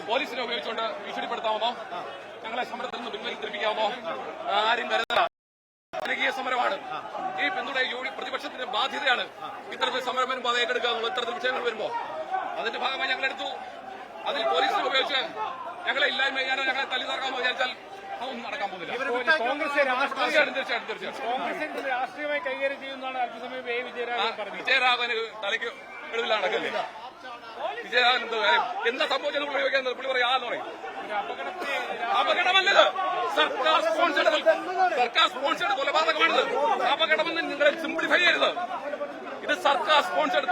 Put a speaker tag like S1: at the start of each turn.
S1: പോലീസിനെ ഉപയോഗിച്ചുകൊണ്ട് ഭീഷണിപ്പെടുത്താമെന്നോ ഞങ്ങളെ സമരത്തിൽ നിന്ന് പിൻവലിപ്പിക്കാമെന്നോ ആരും കരുതല. ജനകീയ സമരമാണ്. ഈ പിന്തുണ പ്രതിപക്ഷത്തിന്റെ ബാധ്യതയാണ്. ഇത്തരത്തിൽ സമരം വരുമ്പോൾ അത് ഏറ്റെടുക്കുക എന്നുള്ള ഇത്തരത്തിൽ വിഷയങ്ങൾ വരുമ്പോ അതിന്റെ ഭാഗമായി ഞങ്ങൾ എടുത്തു. അതിൽ പോലീസിനെ ഉപയോഗിച്ച് ഞങ്ങളെ ഇല്ലായ്മ ചെയ്യാനോ ഞങ്ങളെ തല്ലി തറക്കാമെന്ന് വിചാരിച്ചാൽ അതൊന്നും നടക്കാൻ പോകുന്നില്ല.
S2: കോൺഗ്രസിന്റെ രാഷ്ട്രീയമായി കൈകാര്യം ചെയ്യുന്നതാണ് അല്പസമയം
S1: വിജയരാഘവന് തലയ്ക്ക് എഴുതില്ല നടക്കല്ലേ. വിജയരാഘവൻ എന്താ സംഭവിച്ചത് ഉപയോഗിക്കാൻ പുള്ളി പറയാന്ന് പറയും. അപകടമല്ലത്. സർക്കാർ സ്പോൺസേഡ് കൊലപാതകമാണിത്. അപകടമെന്ന് നിങ്ങൾ സിംപ്ലിഫൈ ചെയ്യരുത്. ഇത് സർക്കാർ സ്പോൺസേഡ്